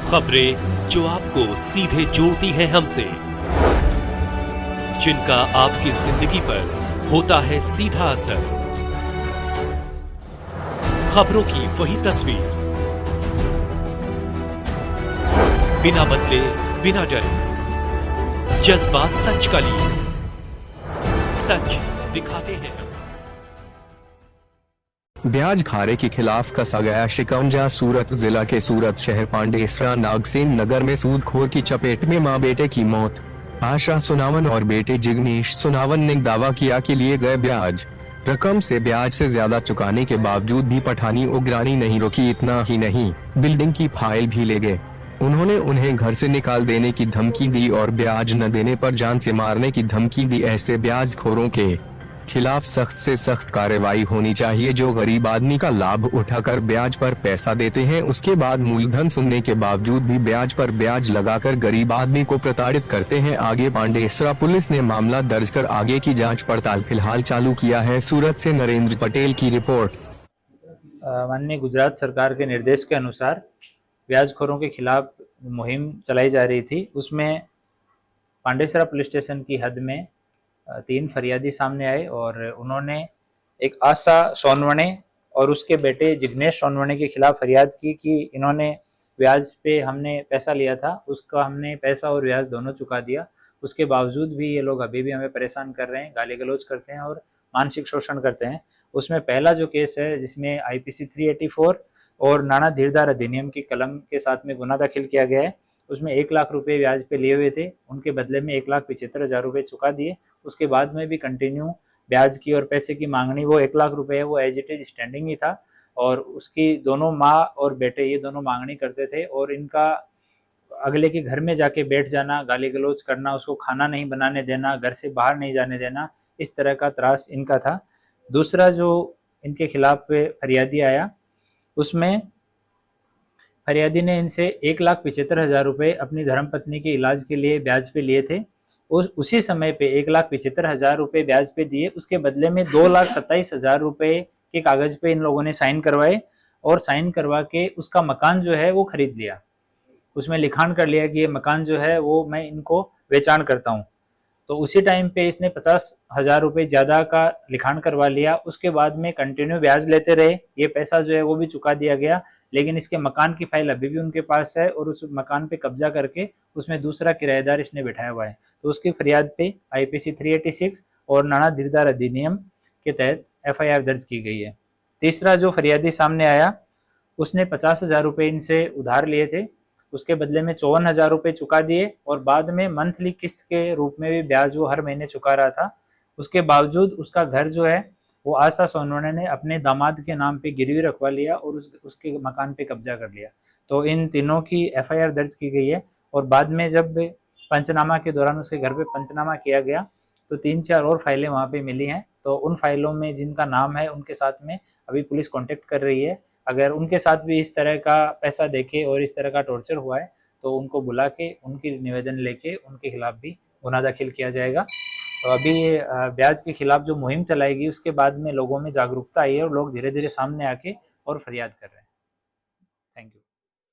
खबरें जो आपको सीधे जोड़ती हैं हमसे, जिनका आपकी जिंदगी पर होता है सीधा असर। खबरों की वही तस्वीर, बिना बदले बिना डरे, जज्बा सच का लिए, सच दिखाते हैं। ब्याज खारे के खिलाफ कसा गया शिकंजा। सूरत जिला के सूरत शहर पांडेसरा नागसेन नगर में सूदखोर की चपेट में मां बेटे की मौत। आशा सुनावन और बेटे जिग्नेश सुनावन ने दावा किया कि लिए गए ब्याज रकम से ब्याज से ज्यादा चुकाने के बावजूद भी पठानी उग्रानी नहीं रुकी। इतना ही नहीं, बिल्डिंग की फाइल भी ले गए। उन्होंने उन्हें घर से निकाल देने की धमकी दी और ब्याज न देने पर जान से मारने की धमकी दी। ऐसे ब्याजखोरों के खिलाफ सख्त से सख्त कार्रवाई होनी चाहिए, जो गरीब आदमी का लाभ उठाकर ब्याज पर पैसा देते हैं, उसके बाद मूलधन सुनने के बावजूद भी ब्याज पर ब्याज लगाकर गरीब आदमी को प्रताड़ित करते हैं। आगे पांडेसरा पुलिस ने मामला दर्ज कर आगे की जांच पड़ताल फिलहाल चालू किया है। सूरत से नरेंद्र पटेल की रिपोर्ट। माननीय गुजरात सरकार के निर्देश के अनुसार ब्याजखोरों के खिलाफ मुहिम चलाई जा रही थी। उसमें पांडेसरा पुलिस स्टेशन की हद में 3 फरियादी सामने आए और उन्होंने एक आशा सोनवणे और उसके बेटे जिग्नेश सोनवणे के खिलाफ फरियाद की कि इन्होंने ब्याज पे हमने पैसा लिया था, उसका हमने पैसा और ब्याज दोनों चुका दिया। उसके बावजूद भी ये लोग अभी भी हमें परेशान कर रहे हैं, गाली गलौज करते हैं और मानसिक शोषण करते हैं। उसमें पहला जो केस है, जिसमें IPC 384 और नाना धीरदार अधिनियम की कलम के साथ में गुना दाखिल किया गया है, उसमें 1 लाख रुपए ब्याज पे लिए हुए थे। उनके बदले में 1,75,000 रुपये चुका दिए। उसके बाद में भी कंटिन्यू ब्याज की और पैसे की मांगनी, वो 1 लाख रुपए है वो एज इट इज स्टैंडिंग ही था। और उसकी दोनों माँ और बेटे ये दोनों मांगनी करते थे और इनका अगले के घर में जाके बैठ जाना, गाली गलौज करना, उसको खाना नहीं बनाने देना, घर से बाहर नहीं जाने देना, इस तरह का त्रास इनका था। दूसरा जो इनके खिलाफ फरियादी आया, उसमें फरियादी ने इनसे 1,75,000 रुपये अपनी धर्मपत्नी के इलाज के लिए ब्याज पे लिए थे। उसी समय पे 1,75,000 रुपये ब्याज पे दिए। उसके बदले में 2,27,000 रुपये के कागज पे इन लोगों ने साइन करवाए और साइन करवा के उसका मकान जो है वो खरीद लिया। उसमें लिखान कर लिया कि ये मकान जो है वो मैं इनको बेचान करता हूँ। तो उसी टाइम पे इसने 50,000 रुपये ज़्यादा का लिखान करवा लिया। उसके बाद में कंटिन्यू ब्याज लेते रहे। ये पैसा जो है वो भी चुका दिया गया, लेकिन इसके मकान की फाइल अभी भी उनके पास है और उस मकान पे कब्जा करके उसमें दूसरा किराएदार इसने बिठाया हुआ है। तो उसकी फरियाद पे IPC 386 और नाना धीरदार अधिनियम के तहत FIR दर्ज की गई है। तीसरा जो फरियादी सामने आया, उसने 50,000 रुपये इनसे उधार लिए थे। उसके बदले में 54,000 रुपये चुका दिए और बाद में मंथली किस्त के रूप में भी ब्याज वो हर महीने चुका रहा था। उसके बावजूद उसका घर जो है वो आशा सोनवणे ने अपने दामाद के नाम पे गिरवी रखवा लिया और उसके मकान पे कब्जा कर लिया। तो इन तीनों की FIR दर्ज की गई है और बाद में जब पंचनामा के दौरान उसके घर पे पंचनामा किया गया तो 3-4 और फाइलें वहाँ पे मिली हैं। तो उन फाइलों में जिनका नाम है उनके साथ में अभी पुलिस कॉन्टेक्ट कर रही है। अगर उनके साथ भी इस तरह का पैसा देके और इस तरह का टॉर्चर हुआ है तो उनको बुला के उनकी निवेदन लेके उनके खिलाफ भी गुना दाखिल किया जाएगा। तो अभी ये ब्याज के खिलाफ जो मुहिम चलाएगी, उसके बाद में लोगों में जागरूकता आई है और लोग धीरे धीरे सामने आके और फरियाद कर रहे हैं। Thank you.